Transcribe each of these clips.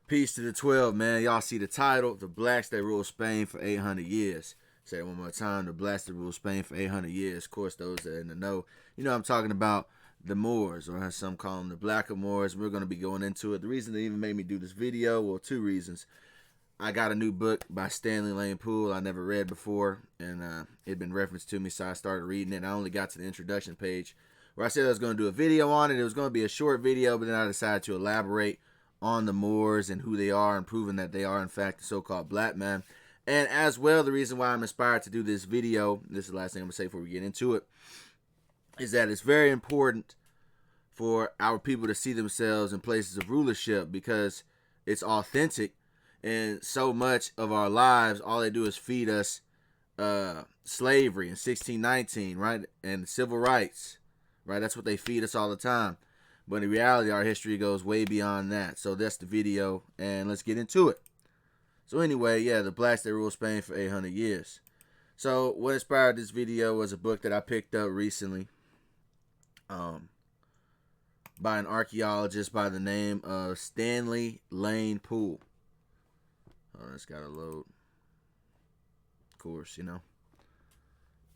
Peace to the 12, man. Y'all see the title, The Blacks That Ruled Spain for 800 Years. Say it one more time, The Blacks That Ruled Spain for 800 Years. Of course, those that are in the know, you know I'm talking about the Moors, or as some call them, the Black Moors. We're going to be going into it. The reason they even made me do this video, well, two reasons. I got a new book by Stanley Lane Poole I never read before, and it had been referenced to me, so I started reading it. I only got to the introduction page where I said I was going to do a video on it. It was going to be a short video, but then I decided to elaborate on the Moors and who they are, and proving that they are in fact the so-called black man. And as well, the reason why I'm inspired to do this video, this is the last thing I'm going to say before we get into it, is that it's very important for our people to see themselves in places of rulership, because it's authentic. And so much of our lives, all they do is feed us slavery in 1619, right? And civil rights, right? That's what they feed us all the time. But in reality, our history goes way beyond that. So that's the video, and let's get into it. So anyway, yeah, the Blacks That Ruled Spain for 800 Years. So what inspired this video was a book that I picked up recently by an archaeologist by the name of Stanley Lane Poole. Oh, it's got to load. Of course, you know.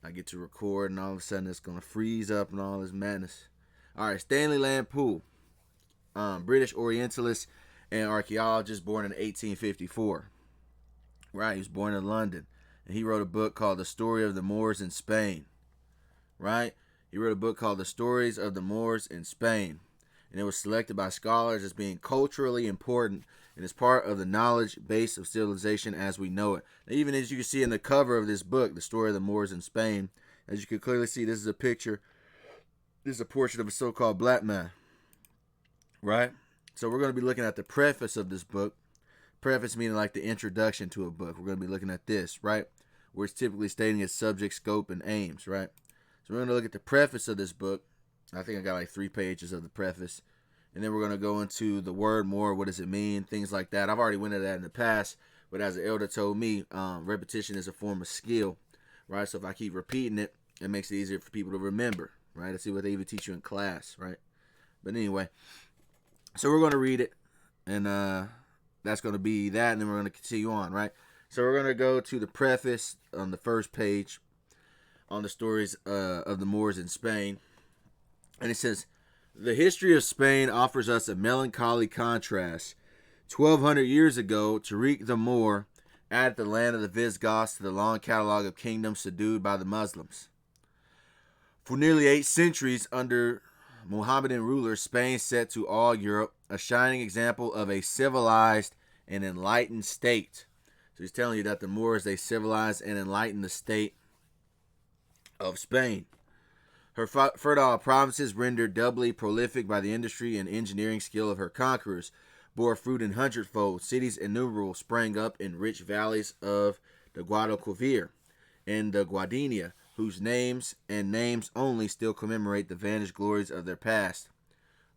I get to record, and all of a sudden it's going to freeze up and all this madness. All right, Stanley Lane Poole, British Orientalist and archaeologist, born in 1854. Right, he was born in London, and he wrote a book called The Story of the Moors in Spain. Right, he wrote a book called The Stories of the Moors in Spain, and it was selected by scholars as being culturally important and is part of the knowledge base of civilization as we know it. Now, even as you can see in the cover of this book, The Story of the Moors in Spain, as you can clearly see, this is a picture. This is a portrait of a so-called black man, right? So we're going to be looking at the preface of this book. Preface meaning like the introduction to a book. We're going to be looking at this, right? Where it's typically stating its subject, scope, and aims, right? So we're going to look at the preface of this book. I think I got like 3 pages of the preface. And then we're going to go into the word more. What does it mean? Things like that. I've already went into that in the past. But as an elder told me, repetition is a form of skill, right? So if I keep repeating it, it makes it easier for people to remember. Right? I see what they even teach you in class, right? But anyway, so we're going to read it, and that's going to be that, and then we're going to continue on, right? So we're going to go to the preface on the first page on the stories of the Moors in Spain, and it says, the history of Spain offers us a melancholy contrast. 1,200 years ago, Tariq the Moor added the land of the Visigoths to the long catalog of kingdoms subdued by the Muslims. For nearly 8 centuries under Mohammedan rulers, Spain set to all Europe a shining example of a civilized and enlightened state. So he's telling you that the Moors, they civilized and enlightened the state of Spain. Her fertile provinces, rendered doubly prolific by the industry and engineering skill of her conquerors, bore fruit in hundredfold. Cities innumerable sprang up in rich valleys of the Guadalquivir and the Guadiana, whose names and names only still commemorate the vanished glories of their past.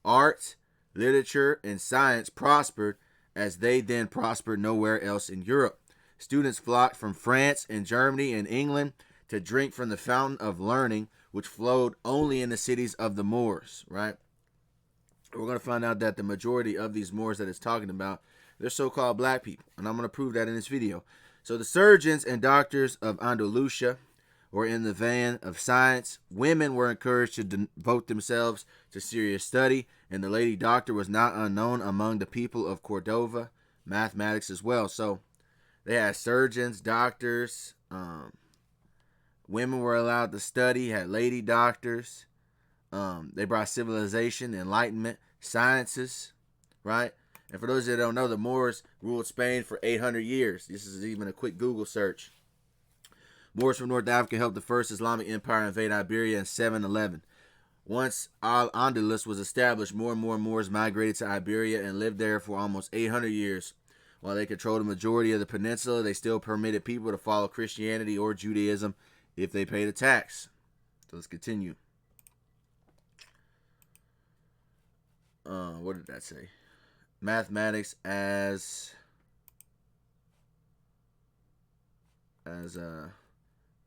Art, literature, and science prospered as they then prospered nowhere else in Europe. Students flocked from France and Germany and England to drink from the fountain of learning, which flowed only in the cities of the Moors, right? We're going to find out that the majority of these Moors that it's talking about, they're so-called black people, and I'm going to prove that in this video. So the surgeons and doctors of Andalusia were in the van of science. Women were encouraged to devote themselves to serious study, and the lady doctor was not unknown among the people of Cordova. Mathematics as well. So they had surgeons, doctors, women were allowed to study, had lady doctors. They brought civilization, enlightenment, sciences, right? And for those that don't know, the Moors ruled Spain for 800 years. This is even a quick Google search. Moors from North Africa helped the first Islamic empire invade Iberia in 711. Once Al-Andalus was established, more and more Moors migrated to Iberia and lived there for almost 800 years. While they controlled the majority of the peninsula, they still permitted people to follow Christianity or Judaism if they paid a tax. So let's continue. What did that say? Mathematics as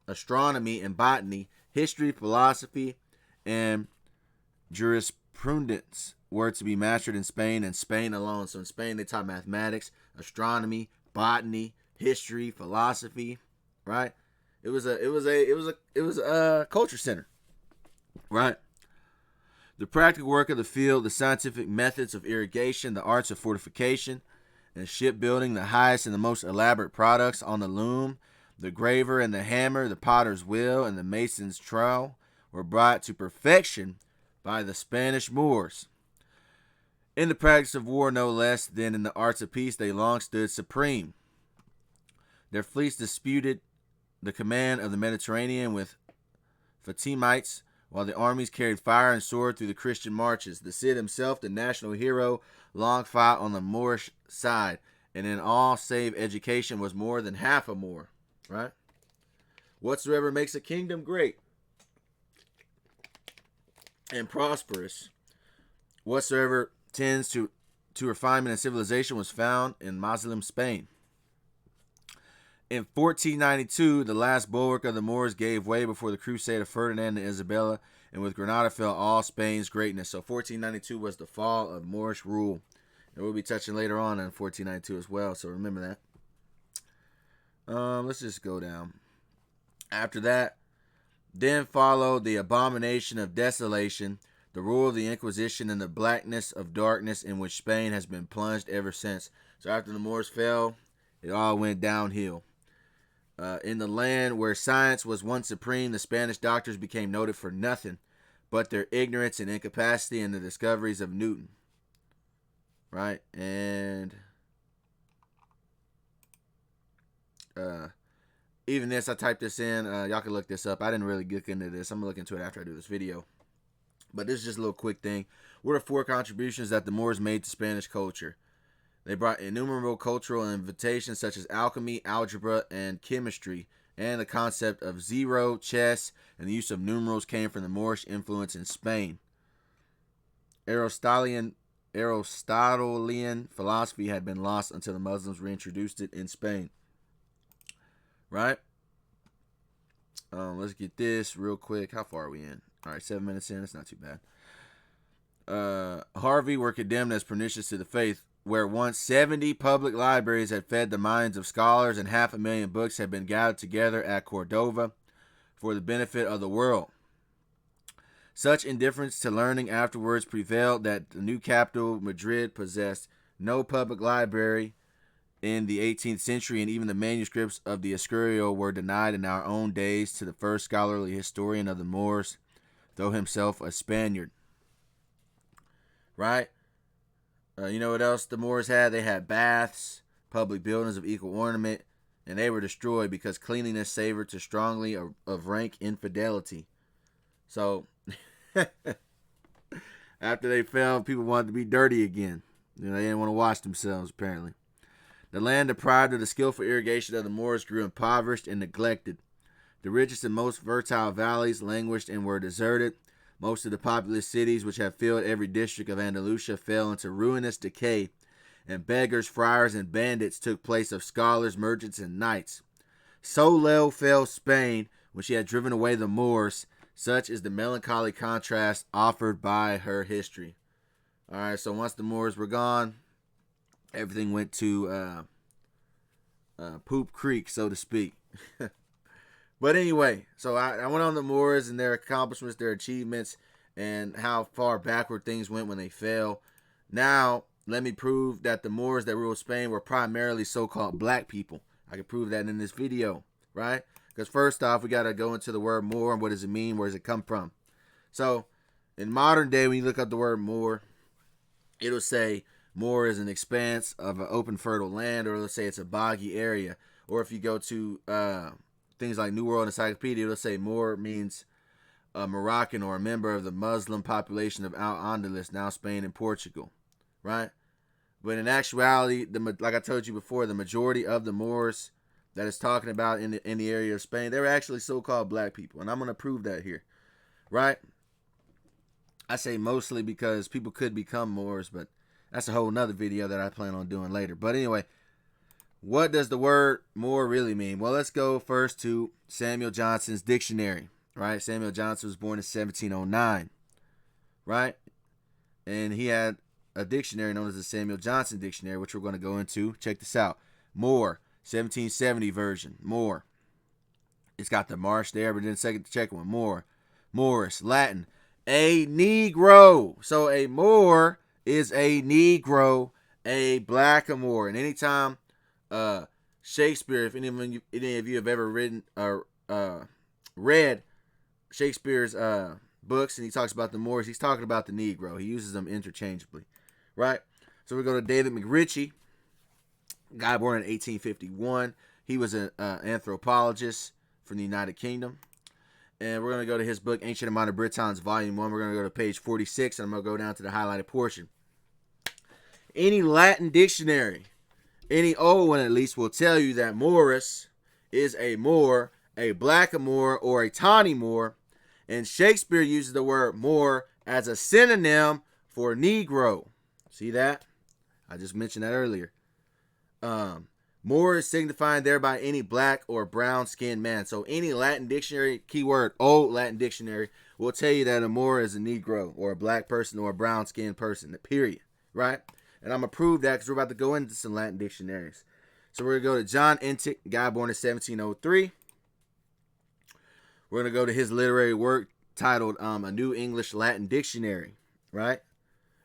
astronomy and botany, history, philosophy, and jurisprudence were to be mastered in Spain and Spain alone. So in Spain, they taught mathematics, astronomy, botany, history, philosophy, right? It was a culture center, right? The practical work of the field, the scientific methods of irrigation, the arts of fortification and shipbuilding, the highest and the most elaborate products on the loom, the graver and the hammer, the potter's wheel, and the mason's trowel were brought to perfection by the Spanish Moors. In the practice of war, no less than in the arts of peace, they long stood supreme. Their fleets disputed the command of the Mediterranean with Fatimites, while the armies carried fire and sword through the Christian marches. The Cid himself, the national hero, long fought on the Moorish side, and in all save education was more than half a Moor. Right? Whatsoever makes a kingdom great and prosperous, whatsoever tends to refinement and civilization, was found in Muslim Spain. In 1492, the last bulwark of the Moors gave way before the crusade of Ferdinand and Isabella, and with Granada fell all Spain's greatness. So 1492 was the fall of Moorish rule. And we'll be touching later on in 1492 as well, so remember that. Let's just go down. After that, then followed the abomination of desolation, the rule of the Inquisition, and the blackness of darkness in which Spain has been plunged ever since. So after the Moors fell, it all went downhill. In the land where science was once supreme, the Spanish doctors became noted for nothing but their ignorance and incapacity in the discoveries of Newton. Right? And even this, I typed this in. Y'all can look this up. I didn't really get into this. I'm going to look into it after I do this video. But this is just a little quick thing. What are 4 contributions that the Moors made to Spanish culture? They brought innumerable cultural innovations such as alchemy, algebra, and chemistry, and the concept of zero, chess, and the use of numerals came from the Moorish influence in Spain. Aristotelian philosophy had been lost until the Muslims reintroduced it in Spain. Right? Let's get this real quick. How far are we in? All right, 7 minutes in. It's not too bad. Harvey were condemned as pernicious to the faith. Where once 70 public libraries had fed the minds of scholars and 500,000 books had been gathered together at Cordova for the benefit of the world. Such indifference to learning afterwards prevailed that the new capital, Madrid, possessed no public library in the 18th century, and even the manuscripts of the Escurial were denied in our own days to the first scholarly historian of the Moors, though himself a Spaniard. Right? You know what else the Moors had? They had baths, public buildings of equal ornament, and they were destroyed because cleanliness savored too strongly of rank infidelity. So, after they fell, people wanted to be dirty again. You know, they didn't want to wash themselves, apparently. The land deprived of the skillful irrigation of the Moors grew impoverished and neglected. The richest and most fertile valleys languished and were deserted. Most of the populous cities which have filled every district of Andalusia fell into ruinous decay, and beggars, friars, and bandits took place of scholars, merchants, and knights. So low fell Spain when she had driven away the Moors. Such is the melancholy contrast offered by her history. All right, so once the Moors were gone, everything went to Poop Creek, so to speak. But anyway, so I went on the Moors and their accomplishments, their achievements, and how far backward things went when they fell. Now, let me prove that the Moors that ruled Spain were primarily so-called black people. I can prove that in this video, right? Because first off, we got to go into the word Moor and what does it mean? Where does it come from? So, in modern day, when you look up the word Moor, it'll say Moor is an expanse of an open, fertile land, or let's say it's a boggy area. Or if you go to things like New World Encyclopedia, it'll say Moor means a Moroccan or a member of the Muslim population of Al-Andalus, now Spain and Portugal, right? But in actuality, like I told you before, the majority of the Moors that it's talking about in the area of Spain, they were actually so-called black people, and I'm going to prove that here, right? I say mostly because people could become Moors, but that's a whole nother video that I plan on doing later. But anyway, what does the word Moor really mean? Well, let's go first to Samuel Johnson's dictionary, right? Samuel Johnson was born in 1709, right? and he had a dictionary known as the Samuel Johnson Dictionary, which we're going to go into. Check this out. Moor, 1770 version. Moor. It's got the marsh there, but then check one. Moor. Moorish, Latin. A Negro. So a Moor is a Negro, a blackamoor. And anytime Shakespeare, if any of you have ever read Shakespeare's books and he talks about the Moors, he's talking about the Negro. He uses them interchangeably, right? So we go to David McRitchie, guy born in 1851. He was an anthropologist from the United Kingdom. And we're going to go to his book, Ancient and Modern Britons, Volume 1. We're going to go to page 46, and I'm going to go down to the highlighted portion. Any Latin dictionary, any old one at least, will tell you that Moorish is a Moor, a blackamoor, or a tawny Moor. And Shakespeare uses the word Moor as a synonym for Negro. See that? I just mentioned that earlier. Moor is signifying thereby any black or brown skinned man. So any Latin dictionary, keyword old Latin dictionary, will tell you that a Moor is a Negro or a black person or a brown skinned person, period. Right? And I'm going to prove that because we're about to go into some Latin dictionaries. So we're going to go to John Entick, guy born in 1703. We're going to go to his literary work titled A New English Latin Dictionary. Right?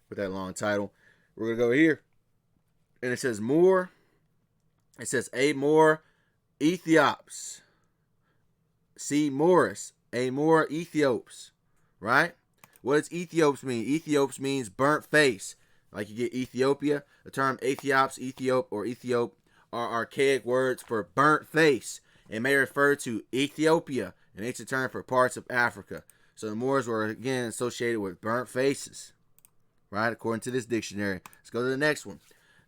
With that long title. We're going to go here. And it says Moor. It says a Moor Ethiops. See Moorish. A Moor Ethiops. Right? What does Ethiops mean? Ethiops means burnt face. Like you get Ethiopia. The term Ethiops, Ethiop, or Ethiop are archaic words for burnt face. It may refer to Ethiopia, an ancient term for parts of Africa. So the Moors were again associated with burnt faces. Right? According to this dictionary. Let's go to the next one.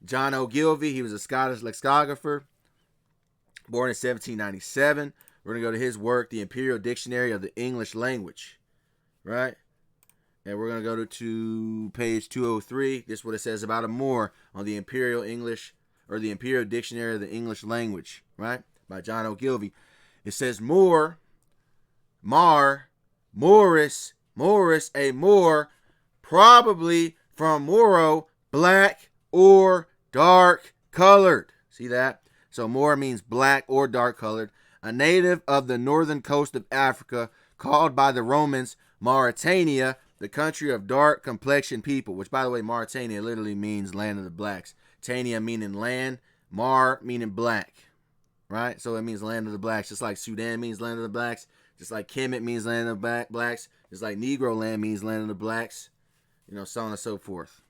John Ogilvie, he was a Scottish lexicographer, born in 1797. We're going to go to his work, The Imperial Dictionary of the English Language, right? And we're going to go to page 203. This is what it says about a Moor on the Imperial English, or the Imperial Dictionary of the English Language, right? By John Ogilvie. It says Moor, Mar, Moorish, a Moor, probably from Moro, black or dark colored. See that? So Moor means black or dark colored. A native of the northern coast of Africa, called by the Romans Mauritania, the country of dark complexioned people. Which, by the way, Mauritania literally means land of the blacks. Tania meaning land, Mar meaning black. Right? So it means land of the blacks. Just like Sudan means land of the blacks. Just like Kemet means land of the blacks. Just like Negro land means land of the blacks. You know, so on and so forth.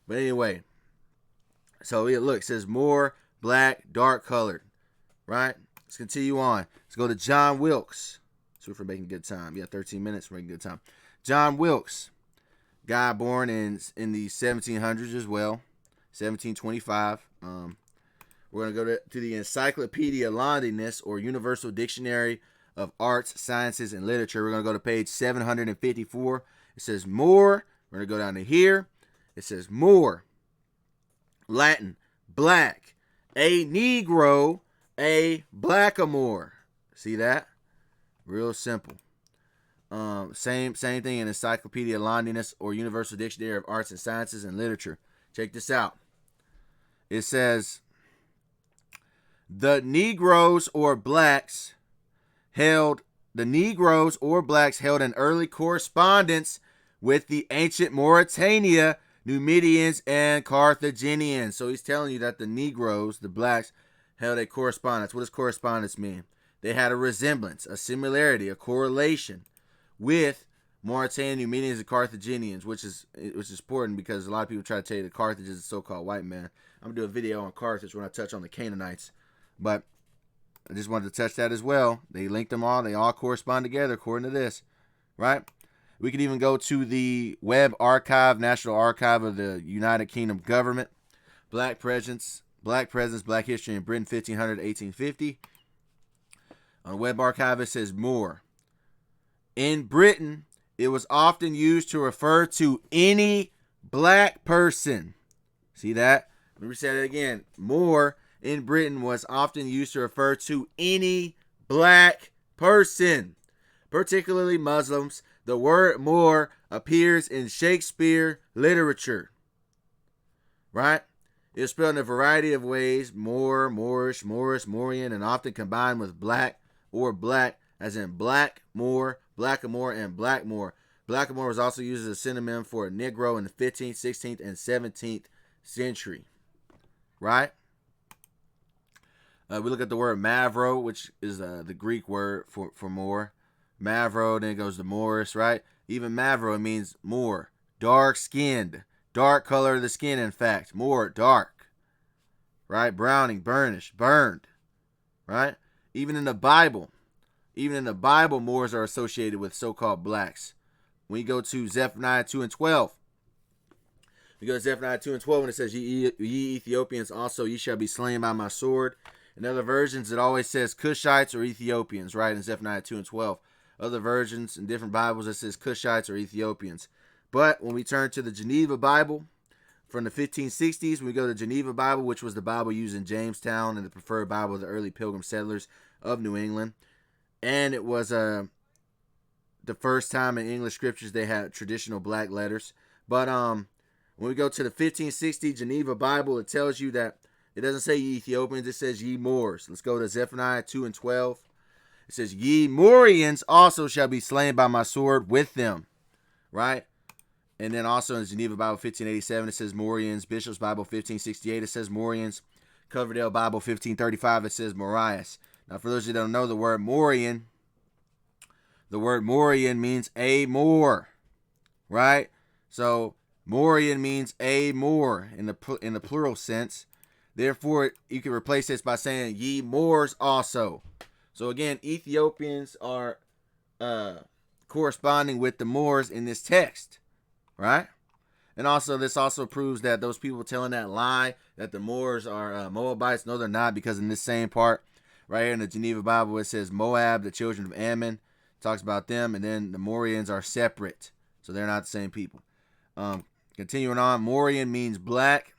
But anyway. So look, it says Moor, black, dark colored. Right? Let's continue on. Let's go to John Wilkes. So we're making good time. Yeah, 13 minutes. We're making good time. John Wilkes, guy born in the 1700s as well, 1725. We're going to go to the Encyclopedia Londinus, or Universal Dictionary of Arts, Sciences, and Literature. We're going to go to page 754. It says Moor. We're going to go down to here. It says Moor, Latin, black, a Negro, a blackamoor. See that? Real simple. Same thing in Encyclopedia Londinus, or Universal Dictionary of Arts and Sciences and Literature. Check this out. It says the Negroes or blacks held an early correspondence with the ancient Mauritania, Numidians, and Carthaginians. So he's telling you that the Negroes, the blacks, held a correspondence. What does correspondence mean? They had a resemblance, a similarity, a correlation with Mauritanian, Numidians, and Carthaginians, which is important because a lot of people try to tell you that Carthage is a so-called white man. I'm going to do a video on Carthage when I touch on the Canaanites. But I just wanted to touch that as well. They linked them all. They all correspond together according to this, right? We could even go to the Web Archive, National Archive of the United Kingdom Government. Black Presence, Black History in Britain, 1500 to 1850. On the Web Archive, it says Moor. In Britain, it was often used to refer to any black person. See that? Let me say that again. Moor in Britain was often used to refer to any black person, particularly Muslims. The word Moor appears in Shakespeare literature, right? It's spelled in a variety of ways: Moor, Moorish, Moorish, Moorian, and often combined with black or black, as in black Moor, blackamoor, and blackmoor. Blackamoor was also used as a synonym for a Negro in the 15th, 16th, and 17th century, right? We look at the word Mavro, which is the Greek word for Moor. Mavro, then it goes to Moorish, right? Even Mavro means Moor, dark-skinned, dark color of the skin, in fact. Moor, dark, right? Browning, burnished, burned, right? Even in the Bible, Moors are associated with so-called blacks. When you go to Zephaniah 2 and 12, you go to Zephaniah 2 and 12, and it says, ye Ethiopians also, ye shall be slain by my sword. In other versions, it always says Cushites or Ethiopians, right, in Zephaniah 2 and 12. Other versions in different Bibles, it says Cushites or Ethiopians. But when we turn to the Geneva Bible from the 1560s, we go to the Geneva Bible, which was the Bible used in Jamestown and the preferred Bible of the early Pilgrim settlers of New England. And it was the first time in English scriptures they had traditional black letters. But when we go to the 1560 Geneva Bible, it tells you that it doesn't say ye Ethiopians, it says ye Moors. Let's go to Zephaniah 2 and 12. It says, ye Moorians also shall be slain by my sword with them, right? And then also in Geneva Bible 1587, it says Moorians. Bishop's Bible 1568, it says Moorians. Coverdale Bible 1535, it says Morias. Now, for those of you that don't know, the word Moorian means a Moor, right? So Moorian means a Moor in the plural sense. Therefore, you can replace this by saying ye Moors also. So again, Ethiopians are corresponding with the Moors in this text, right? And also, this also proves that those people telling that lie that the Moors are Moabites, no, they're not, because in this same part, right here in the Geneva Bible, it says Moab, the children of Ammon, talks about them, and then the Moorians are separate, so they're not the same people. Continuing on, Moorian means black.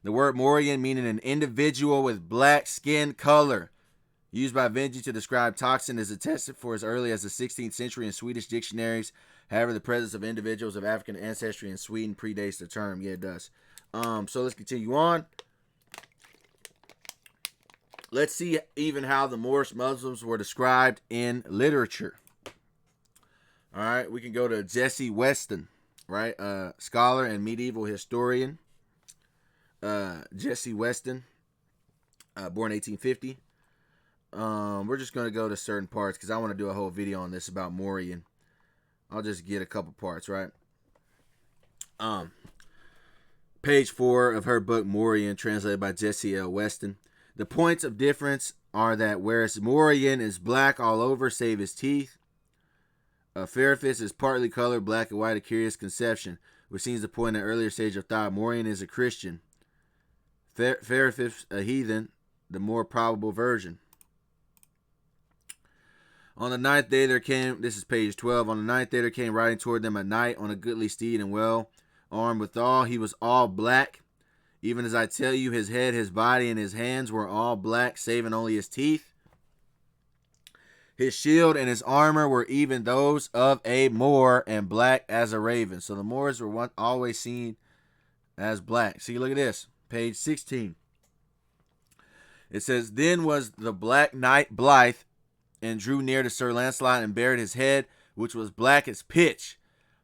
The word Moorian meaning an individual with black skin color, used by Vinci to describe toxin, is attested for as early as the 16th century in Swedish dictionaries. However, the presence of individuals of African ancestry in Sweden predates the term. Yeah, it does. So let's continue on. Let's see even how the Moorish Muslims were described in literature. All right, we can go to Jesse Weston, right? Scholar and medieval historian. Jesse Weston, born 1850. We're just going to go to certain parts because I want to do a whole video on this about Moorian. I'll just get a couple parts, right? Page 4 of her book, Moorian, translated by Jesse L. Weston. The points of difference are that whereas Moorian is black all over save his teeth, Ferrifis is partly colored black and white, a curious conception, which seems to point at an earlier stage of thought. Moorian is a Christian. Ferrifis, a heathen, the more probable version. On the 9th day there came, this is page 12, on the 9th day there came riding toward them a knight on a goodly steed and well armed withal. He was all black, even as I tell you, his head, his body, and his hands were all black, saving only his teeth. His shield and his armor were even those of a Moor, and black as a raven. So the Moors were always seen as black. See, look at this, page 16. It says, then was the black knight blithe, and drew near to Sir Lancelot, and bared his head, which was black as pitch.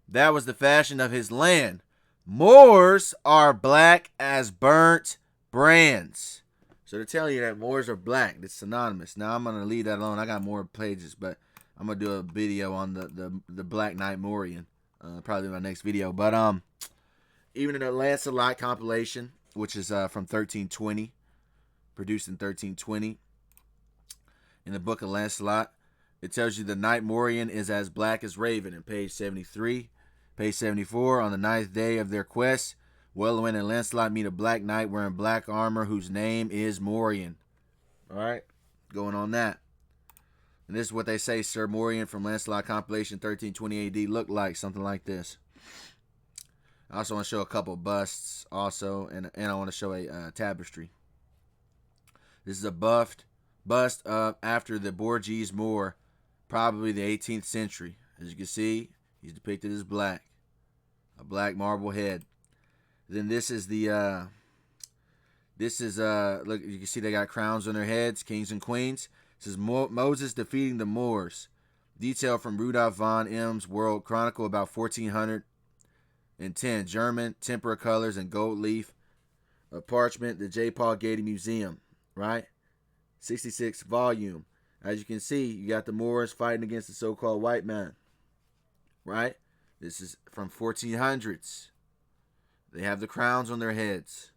That was the fashion of his land. Moors are black as burnt brands. So they're telling you that Moors are black. It's synonymous. Now I'm going to leave that alone. I got more pages, but I'm going to do a video on the Black Knight Moorian. Probably my next video. But even in the Lancelot compilation, which is from 1320, produced in 1320, in the book of Lancelot, it tells you the Knight Moorian is as black as raven in page 73. Page 74, on the 9th day of their quest, Welwyn and Lancelot meet a black knight wearing black armor whose name is Moorian. All right, going on that. And this is what they say Sir Moorian from Lancelot compilation 1320 AD looked like, something like this. I also want to show a couple busts also, and I want to show a tapestry. This is a bust of after the Borghese Moor, probably the 18th century. As you can see, he's depicted as black. A black marble head. Then this is the look, you can see they got crowns on their heads, kings and queens. This is Moses defeating the Moors. Detail from Rudolf von M's World Chronicle, about 1410. German, tempera colors and gold leaf of parchment, the J. Paul Getty Museum, right? 66 volume. As you can see, you got the Moors fighting against the so-called white man, right? This is from 1400s. They have the crowns on their heads.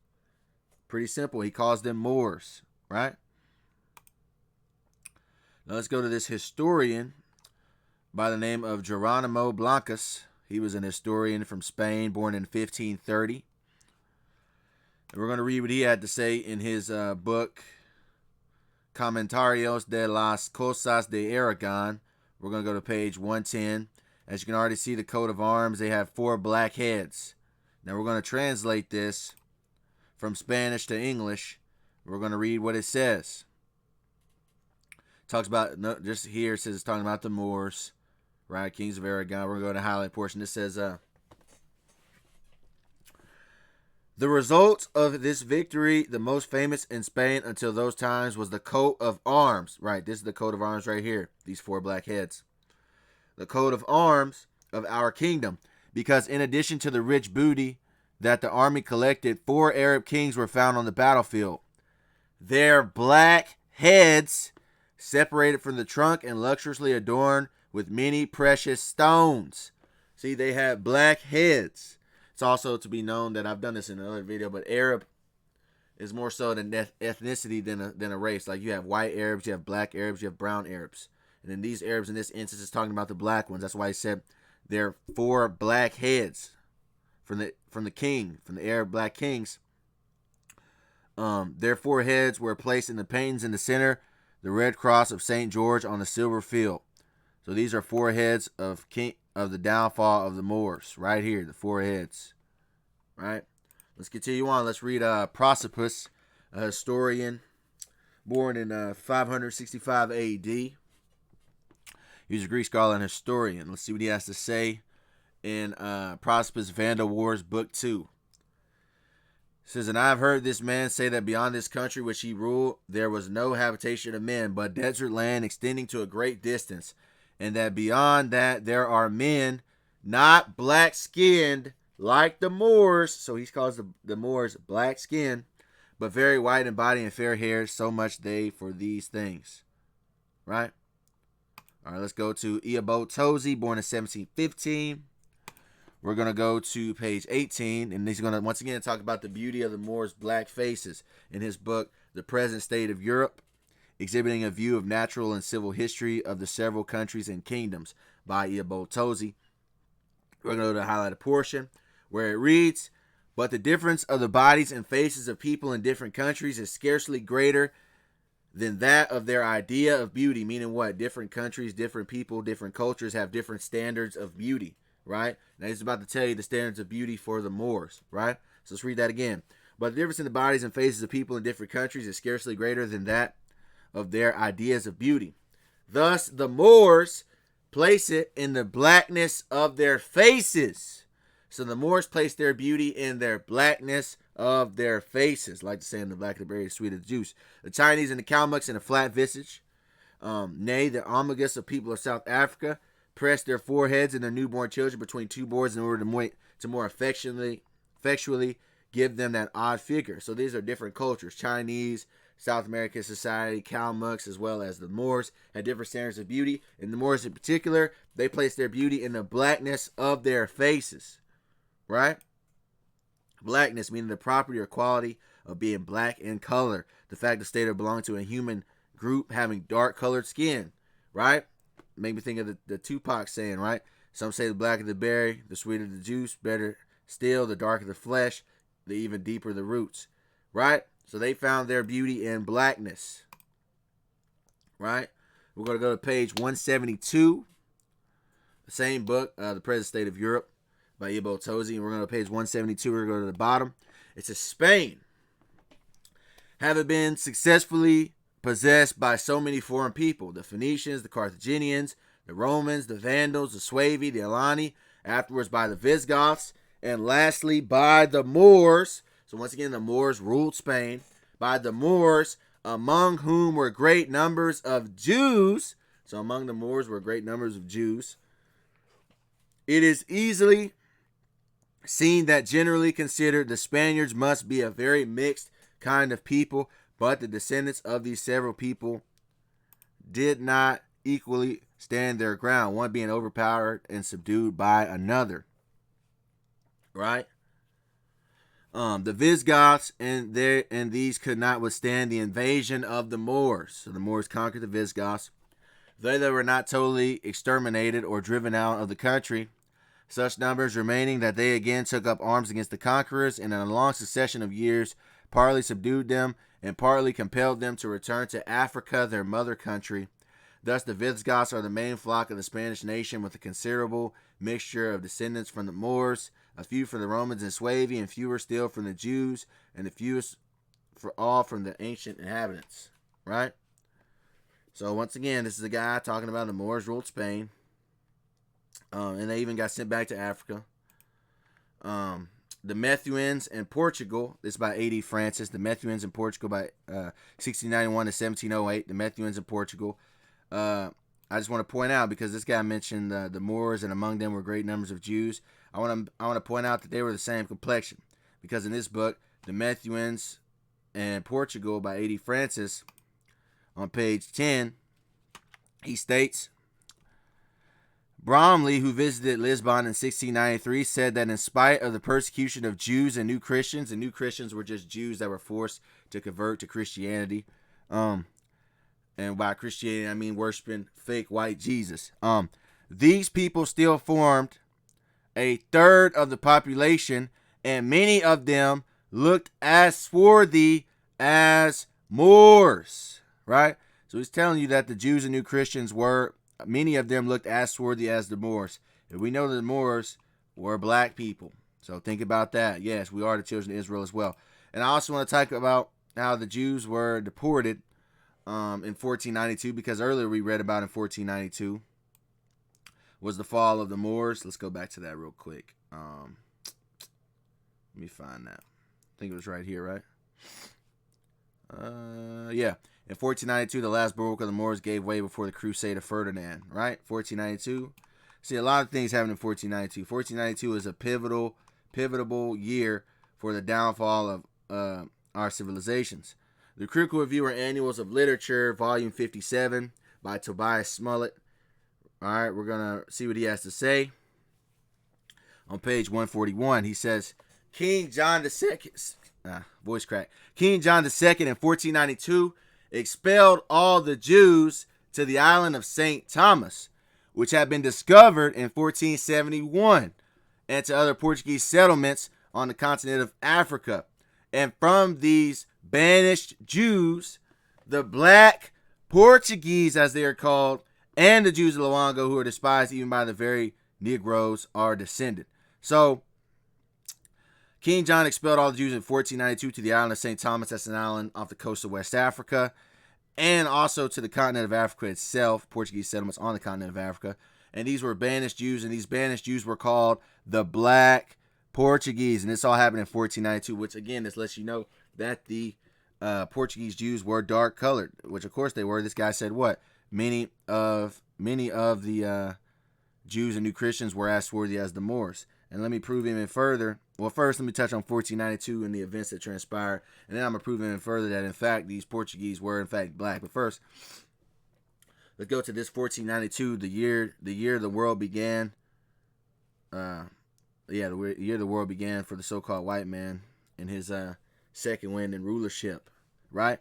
Pretty simple. He calls them Moors, right? Now let's go to this historian by the name of Geronimo Blancas. He was an historian from Spain, born in 1530. And we're going to read what he had to say in his book, Comentarios de las Cosas de Aragon. We're going to go to page 110. As you can already see, the coat of arms, they have 4 black heads. Now we're going to translate this from Spanish to English. We're going to read what it says. Talks about, just here it says it's talking about the Moors, right? Kings of Aragon. We're going to go to the highlight portion. It says, the result of this victory, the most famous in Spain until those times, was the coat of arms. Right, this is the coat of arms right here. These 4 black heads. The coat of arms of our kingdom. Because in addition to the rich booty that the army collected, 4 Arab kings were found on the battlefield. Their black heads separated from the trunk and luxuriously adorned with many precious stones. See, they have black heads. It's also to be known that I've done this in another video, but Arab is more so an ethnicity than a race. Like you have white Arabs, you have black Arabs, you have brown Arabs. And then these Arabs in this instance is talking about the black ones. That's why he said there are 4 black heads from the Arab black kings. Their 4 heads were placed in the paintings in the center, the red cross of St. George on the silver field. So these are 4 heads of the downfall of the Moors. Right here, the 4 heads. Right? Let's continue on. Let's read Prosopis, a historian born in 565 A.D. He was a Greek scholar and historian. Let's see what he has to say in Prosopis Vandal Wars, Book 2. It says, and I have heard this man say that beyond this country which he ruled, there was no habitation of men, but desert land extending to a great distance, and that beyond that there are men not black-skinned like the Moors. So he calls the Moors black-skinned, but very white in body and fair hair, so much they for these things. Right? All right, let's go to Eabo Tozi, born in 1715. We're going to go to page 18, and he's going to once again talk about the beauty of the Moors' black faces in his book, The Present State of Europe, exhibiting a view of natural and civil history of the several countries and kingdoms by Eabo Tozi. We're going to go to the highlighted portion where it reads, but the difference of the bodies and faces of people in different countries is scarcely greater than that of their idea of beauty. Meaning what? Different countries, different people, different cultures have different standards of beauty, right? Now he's about to tell you the standards of beauty for the Moors, right? So let's read that again. But the difference in the bodies and faces of people in different countries is scarcely greater than that of their ideas of beauty. Thus, the Moors place it in the blackness of their faces. So the Moors place their beauty in their blackness of their faces. Like to say in the black of the berry is sweet of the juice. The Chinese and the Kalmucks in a flat visage. Nay, the Omegas of people of South Africa press their foreheads and their newborn children between 2 boards in order to more effectually give them that odd figure. So these are different cultures. Chinese, South American society, Kalmucks, as well as the Moors, had different standards of beauty. And the Moors in particular, they place their beauty in the blackness of their faces. Right? Blackness meaning the property or quality of being black in color. The fact the state of belonging to a human group having dark colored skin. Right? Make me think of the Tupac saying, right? Some say the blacker the berry, the sweeter the juice, better still, the darker the flesh, the even deeper the roots. Right? So they found their beauty in blackness. Right? We're going to go to page 172. The same book, The Present State of Europe by Eabo Tozi. And we're going to page 172. We're going to go to the bottom. It says, Spain, having been successfully possessed by so many foreign people, the Phoenicians, the Carthaginians, the Romans, the Vandals, the Suevi, the Alani, afterwards by the Visigoths, and lastly by the Moors. So once again, the Moors ruled Spain. By the Moors, among whom were great numbers of Jews. So among the Moors were great numbers of Jews. It is easily seen that generally considered the Spaniards must be a very mixed kind of people, but the descendants of these several people did not equally stand their ground, one being overpowered and subdued by another. Right? The Visigoths and these could not withstand the invasion of the Moors. So the Moors conquered the Visigoths. Though they were not totally exterminated or driven out of the country, such numbers remaining that they again took up arms against the conquerors, and in a long succession of years partly subdued them and partly compelled them to return to Africa, their mother country. Thus the Visigoths are the main flock of the Spanish nation, with a considerable mixture of descendants from the Moors, a few from the Romans and Suevi, and fewer still from the Jews, and the fewest for all from the ancient inhabitants. Right? So once again, this is a guy talking about the Moors ruled Spain. And they even got sent back to Africa. The Methuens in Portugal, this is by A.D. Francis. The Methuens in Portugal by 1691 to 1708. The Methuens in Portugal. I just want to point out, because this guy mentioned the Moors, and among them were great numbers of Jews. I want to point out that they were the same complexion, because in this book, the Methuens in Portugal by A.D. Francis, on page 10, he states, Bromley, who visited Lisbon in 1693, said that in spite of the persecution of Jews and New Christians were just Jews that were forced to convert to Christianity. And by Christianity, I mean worshiping fake white Jesus. These people still formed a third of the population, and many of them looked as swarthy as Moors. Right? So he's telling you that the Jews and New Christians were, many of them looked as swarthy as the Moors. And we know that the Moors were black people. So think about that. Yes, we are the children of Israel as well. And I also want to talk about how the Jews were deported in 1492, because earlier we read about in 1492 was the fall of the Moors. Let's go back to that real quick. Let me find that. I think it was right here, right? Yeah. In 1492, the last bulwark of the Moors gave way before the crusade of Ferdinand, right? 1492. See, a lot of things happened in 1492. 1492 is a pivotal year for the downfall of our civilizations. The Critical Reviewer Annuals of Literature, Volume 57, by Tobias Smollett. All right, we're going to see what he has to say. On page 141, he says, King John II, voice crack. King John II in 1492 expelled all the Jews to the island of St. Thomas, which had been discovered in 1471, and to other Portuguese settlements on the continent of Africa. And from these banished Jews, the black Portuguese, as they are called, and the Jews of Luango, who are despised even by the very Negroes, are descended. So, King John expelled all the Jews in 1492 to the island of St. Thomas. That's an island off the coast of West Africa, and also to the continent of Africa itself, Portuguese settlements on the continent of Africa. And these were banished Jews, and these banished Jews were called the Black Portuguese. And this all happened in 1492, which again, this lets you know that the Portuguese Jews were dark colored, which of course they were. This guy said what? Many of the Jews and New Christians were as swarthy as the Moors. And let me prove even further. Well, first, let me touch on 1492 and the events that transpired. And then I'm going to prove even further that, in fact, these Portuguese were, in fact, black. But first, let's go to this 1492, the year the world began. The year the world began for the so-called white man in his second wind in rulership, right?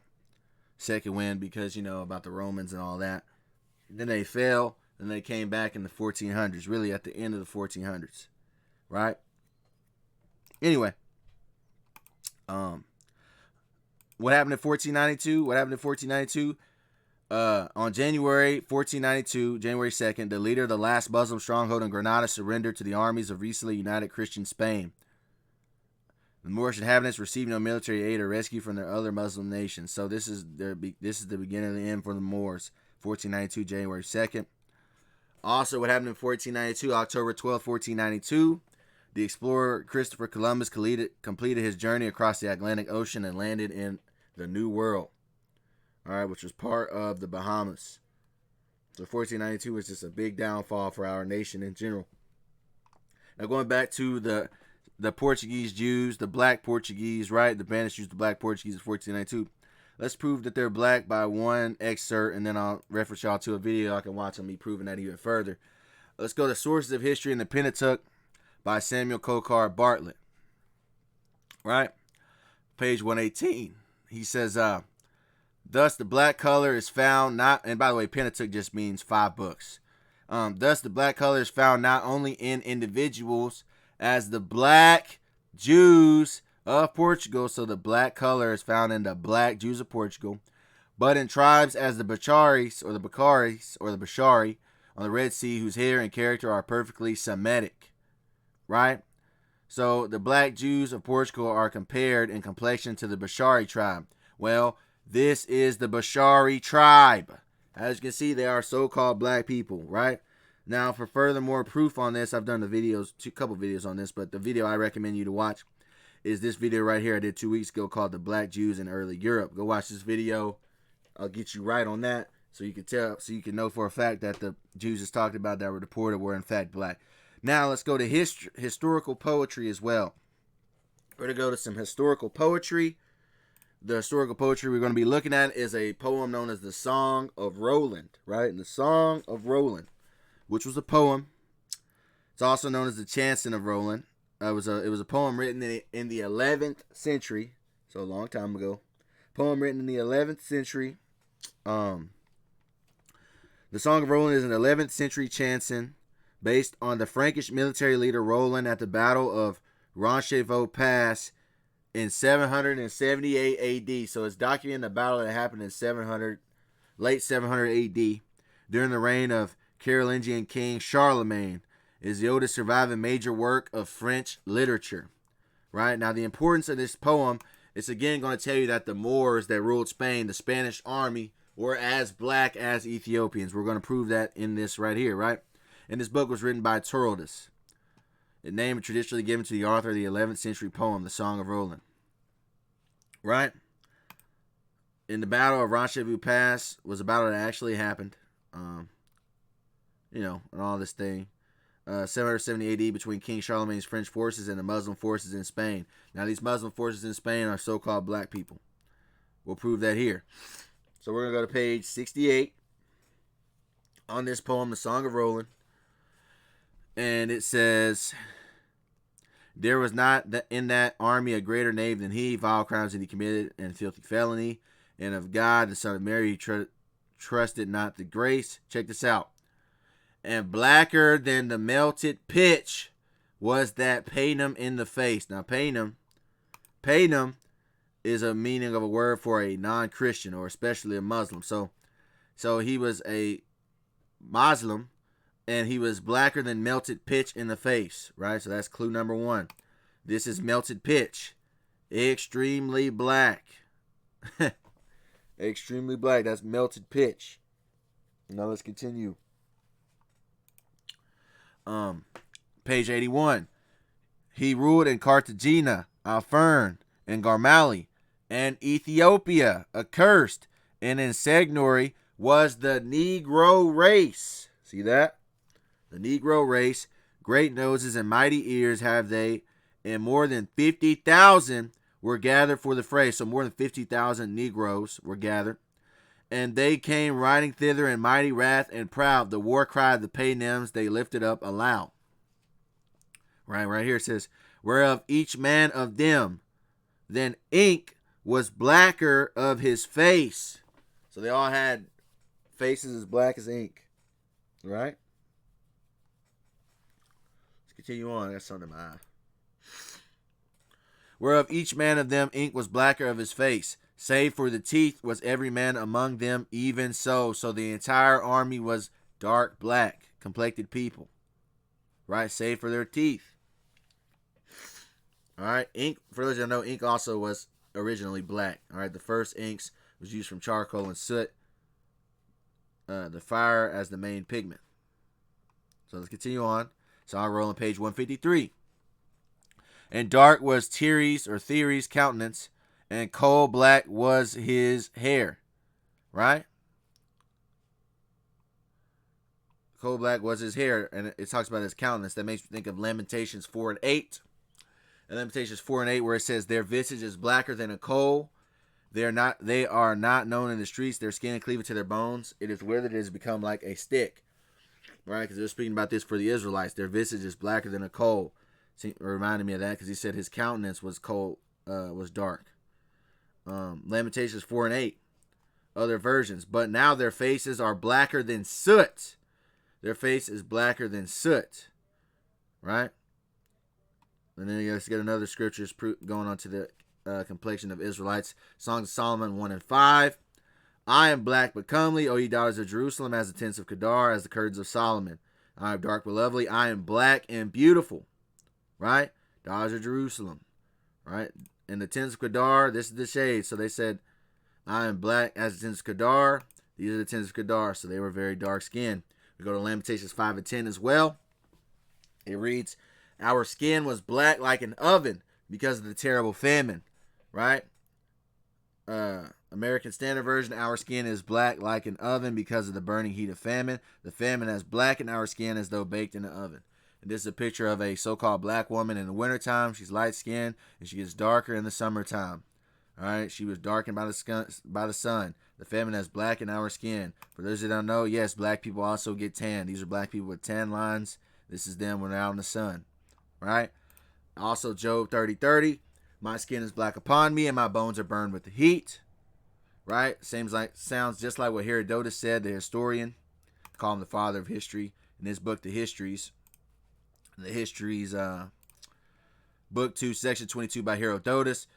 Second wind because, you know, about the Romans and all that. Then they fell, and they came back in the 1400s, really at the end of the 1400s. Right? Anyway, what happened in 1492? On January 1492, January 2nd, the leader of the last Muslim stronghold in Granada surrendered to the armies of recently united Christian Spain. The Moorish inhabitants received no military aid or rescue from their other Muslim nations. So this is the beginning of the end for the Moors. 1492, January 2nd. Also, what happened in 1492, October 12, 1492, the explorer Christopher Columbus completed his journey across the Atlantic Ocean and landed in the New World, all right, which was part of the Bahamas. So 1492 was just a big downfall for our nation in general. Now going back to the Portuguese Jews, the black Portuguese, right? The banished Jews, the black Portuguese of 1492. Let's prove that they're black by one excerpt, and then I'll reference y'all to a video I can watch on me proving that even further. Let's go to Sources of History in the Pentateuch by Samuel Kokar Bartlett. Right? Page 118. He says, thus the black color is found not, and by the way, Pentateuch just means 5 books. Thus the black color is found not only in individuals as the black Jews of Portugal, so the black color is found in the black Jews of Portugal, but in tribes as the Bacharis or the Bashari on the Red Sea, whose hair and character are perfectly Semitic, right? So the black Jews of Portugal are compared in complexion to the Bashari tribe. Well, this is the Bashari tribe. As you can see, they are so-called black people, right? Now, for furthermore proof on this, I've done the videos, a couple videos on this, but the video I recommend you to watch is this video right here I did 2 weeks ago called The Black Jews in Early Europe. Go watch this video. I'll get you right on that so you can tell, so you can know for a fact that the Jews is talked about that were deported were in fact black. Now, let's go to historical poetry as well. We're going to go to some historical poetry. The historical poetry we're going to be looking at is a poem known as the Song of Roland, right? And the Song of Roland, which was a poem. It's also known as the Chanson of Roland. It was a poem written in the 11th century, so a long time ago. Poem written in the 11th century. The Song of Roland is an 11th century chanson based on the Frankish military leader Roland at the Battle of Roncevaux Pass in 778 AD. So it's documenting the battle that happened in late 700 AD during the reign of Carolingian King Charlemagne. It is the oldest surviving major work of French literature. Right? Now, the importance of this poem is again going to tell you that the Moors that ruled Spain, the Spanish army, were as black as Ethiopians. We're going to prove that in this right here, right? And this book was written by Turoldus. The name traditionally given to the author of the 11th century poem, The Song of Roland. Right? In the Battle of Roncevaux Pass was a battle that actually happened. And all this thing. 770 AD between King Charlemagne's French forces and the Muslim forces in Spain. Now, these Muslim forces in Spain are so-called black people. We'll prove that here. So we're going to go to page 68 on this poem, The Song of Roland. And it says, there was not in that army a greater knave than he, vile crimes that he committed, and filthy felony. And of God, the Son of Mary, he trusted not the grace. Check this out. And blacker than the melted pitch was that Paynim in the face. Now, Paynim is a meaning of a word for a non-Christian or especially a Muslim. So he was a Muslim, and he was blacker than melted pitch in the face, right? So that's clue number 1. This is melted pitch. Extremely black. Extremely black. That's melted pitch. Now let's continue. Page 81. He ruled in Cartagena, Alfern, and Garmali, and Ethiopia, accursed, and in Segnori was the Negro race. See that? The Negro race, great noses and mighty ears have they, and more than 50,000 were gathered for the fray. So more than 50,000 Negroes were gathered. And they came riding thither in mighty wrath and proud. The war cry of the Paynims they lifted up aloud. Right here it says, whereof each man of them then ink was blacker of his face. So they all had faces as black as ink. Right? Let's continue on. I got something in my eye. Whereof each man of them ink was blacker of his face, save for the teeth was every man among them even so. So the entire army was dark black, complected people. Right? Save for their teeth. Alright, ink, for those that know, ink also was originally black. Alright, the first inks was used from charcoal and soot. The fire as the main pigment. So let's continue on. So I'll roll on page 153. And dark was Thierry's countenance, and coal black was his hair. Right? Coal black was his hair, and it talks about his countenance. That makes me think of Lamentations 4 and 8. And Lamentations 4 and 8, where it says, their visage is blacker than a coal. They are not known in the streets. Their skin cleaveth to their bones. It is withered. It has become like a stick. Right? Because they're speaking about this for the Israelites. Their visage is blacker than a coal. It reminded me of that because he said his countenance was cold, was dark. Lamentations 4 and 8. Other versions. But now their faces are blacker than soot. Their face is blacker than soot. Right? And then let's get another scriptures going on to the complexion of Israelites. Songs of Solomon 1 and 5. I am black but comely, O ye daughters of Jerusalem, as the tents of Kedar, as the curtains of Solomon. I am dark but lovely. I am black and beautiful. Right? Daughters of Jerusalem. Right? And the tents of Kedar, this is the shade. So they said, I am black as the tents of Kedar. These are the tents of Kedar. So they were very dark skinned. We go to Lamentations 5 and 10 as well. It reads, our skin was black like an oven because of the terrible famine. Right? American Standard Version, our skin is black like an oven because of the burning heat of famine. The famine has blackened our skin as though baked in an oven. And this is a picture of a so-called black woman in the wintertime. She's light-skinned, and she gets darker in the summertime. All right, she was darkened by the sun. The famine has blackened our skin. For those that don't know, yes, black people also get tan. These are black people with tan lines. This is them when they're out in the sun. Right? Also, Job 30:30. My skin is black upon me, and my bones are burned with the heat. Right? Sounds just like what Herodotus said, the historian. Call him the father of history. In his book, The Histories, book 2, section 22 by Herodotus.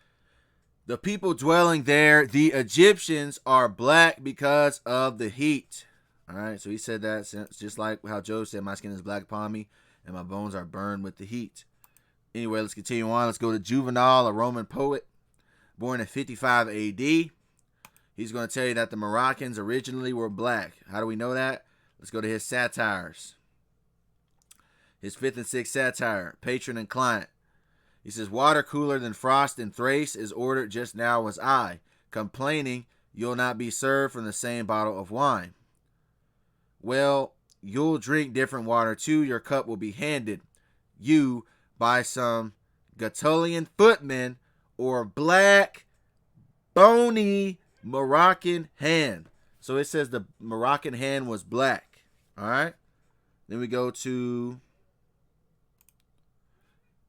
The people dwelling there, the Egyptians, are black because of the heat. All right, so he said that just like how Job said, my skin is black upon me, and my bones are burned with the heat. Anyway, let's continue on. Let's go to Juvenal, a Roman poet, born in 55 AD. He's going to tell you that the Moroccans originally were black. How do we know that? Let's go to his satires. His 5th and 6th satire, Patron and Client. He says, water cooler than frost in Thrace is ordered just now was I, complaining you'll not be served from the same bottle of wine. Well, you'll drink different water too. Your cup will be handed you by some Gattolian footman or black, bony Moroccan hand. So it says the Moroccan hand was black. All right. Then we go to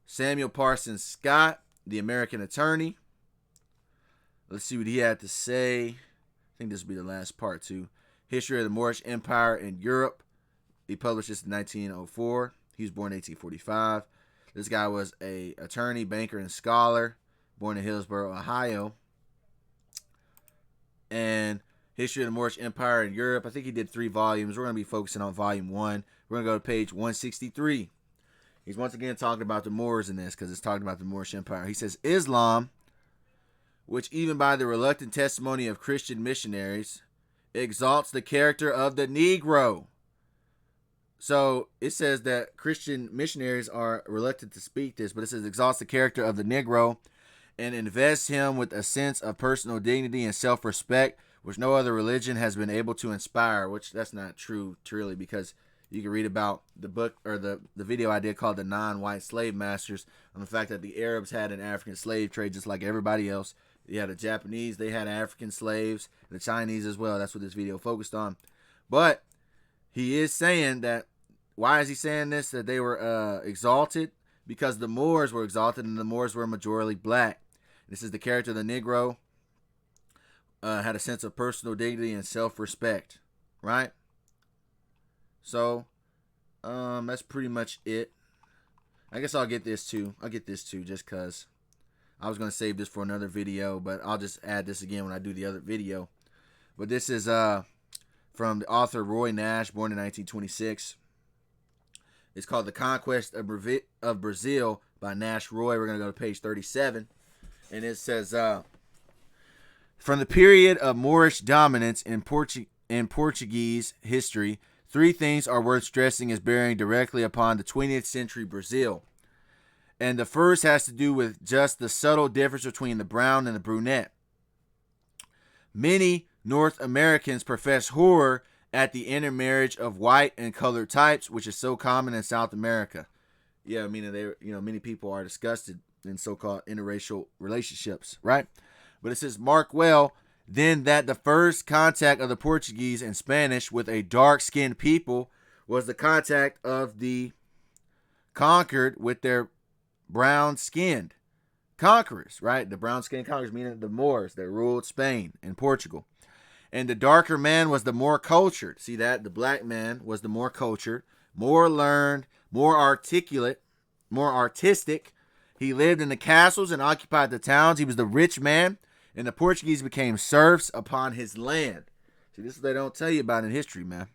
Samuel Parsons Scott, the American attorney. Let's see what he had to say. I think this will be the last part too. History of the Moorish Empire in Europe. He published this in 1904. He was born in 1845. This guy was an attorney, banker, and scholar, born in Hillsborough, Ohio. And History of the Moorish Empire in Europe. I think he did 3 volumes. We're going to be focusing on volume 1. We're going to go to page 163. He's once again talking about the Moors in this because it's talking about the Moorish Empire. He says, Islam, which even by the reluctant testimony of Christian missionaries, exalts the character of the Negro. So it says that Christian missionaries are reluctant to speak this, but it says exalts the character of the Negro and invests him with a sense of personal dignity and self-respect, which no other religion has been able to inspire, which that's not true, truly, because you can read about the book or the video I did called The Non-White Slave Masters on the fact that the Arabs had an African slave trade just like everybody else. You had the Japanese, they had African slaves, the Chinese as well. That's what this video focused on. But he is saying that, why is he saying this? That they were exalted? Because the Moors were exalted and the Moors were majority black. This is the character of the Negro. Had a sense of personal dignity and self-respect. Right? So, that's pretty much it. I guess I'll get this too. Just because I was going to save this for another video, but I'll just add this again when I do the other video. But this is from the author Roy Nash, born in 1926. It's called The Conquest of Brazil by Nash Roy. We're going to go to page 37. And it says, from the period of Moorish dominance in Portuguese history three things are worth stressing as bearing directly upon the 20th century Brazil. And the first has to do with just the subtle difference between the brown and the brunette. Many North Americans profess horror at the intermarriage of white and colored types, which is so common in South America. Yeah, meaning many people are disgusted in so-called interracial relationships, right? But it says, mark well, then, that the first contact of the Portuguese and Spanish with a dark-skinned people was the contact of the conquered with their brown-skinned conquerors, right? The brown-skinned conquerors, meaning the Moors that ruled Spain and Portugal. And the darker man was the more cultured. See that? The black man was the more cultured, more learned, more articulate, more artistic. He lived in the castles and occupied the towns. He was the rich man, and the Portuguese became serfs upon his land. See, this is what they don't tell you about in history, man.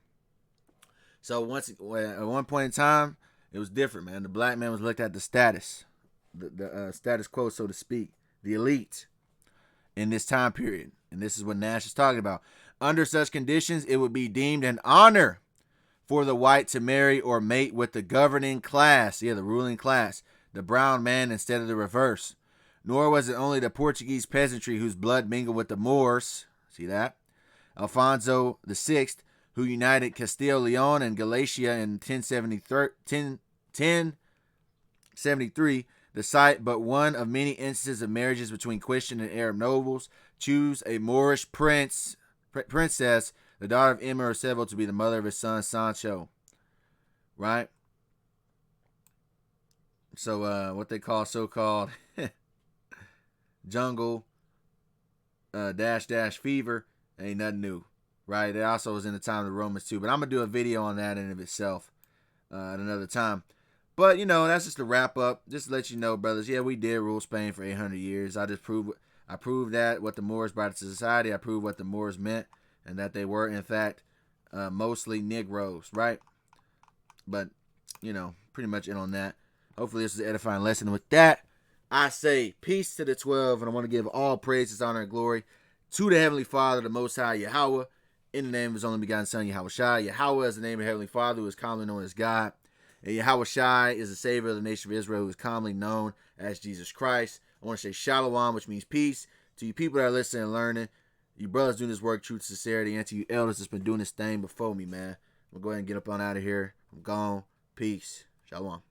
So at one point in time, it was different, man. The black man was looked at the status, the status quo, so to speak, the elite in this time period. And this is what Nash is talking about. Under such conditions, it would be deemed an honor for the white to marry or mate with the governing class, the ruling class, the brown man, instead of the reverse. Nor was it only the Portuguese peasantry whose blood mingled with the Moors, see that? Alfonso VI, who united Castile, Leon, and Galicia in 1073, the site but one of many instances of marriages between Christian and Arab nobles, choose a Moorish princess, the daughter of Emir of Seville, to be the mother of his son Sancho. Right? So what they call so-called jungle dash fever ain't nothing new. Right? It also was in the time of the Romans too. But I'm going to do a video on that in of itself at another time. But, that's just a wrap up. Just to let you know, brothers, yeah, we did rule Spain for 800 years. I proved that what the Moors brought to society. I proved what the Moors meant, and that they were, in fact, mostly Negroes, right? But, pretty much in on that. Hopefully this is an edifying lesson. With that, I say peace to the 12, and I want to give all praises, honor, and glory to the Heavenly Father, the Most High, Yahawah, in the name of His only begotten Son, yahawashi. Yahawah is the name of the Heavenly Father, who is commonly known as God. And yahawashi is the Savior of the nation of Israel, who is commonly known as Jesus Christ. I want to say shalom, which means peace, to you people that are listening and learning. You brothers doing this work, truth, sincerity, and to you elders that's been doing this thing before me, man. I'm going to go ahead and get up on out of here. I'm gone. Peace. Shalom.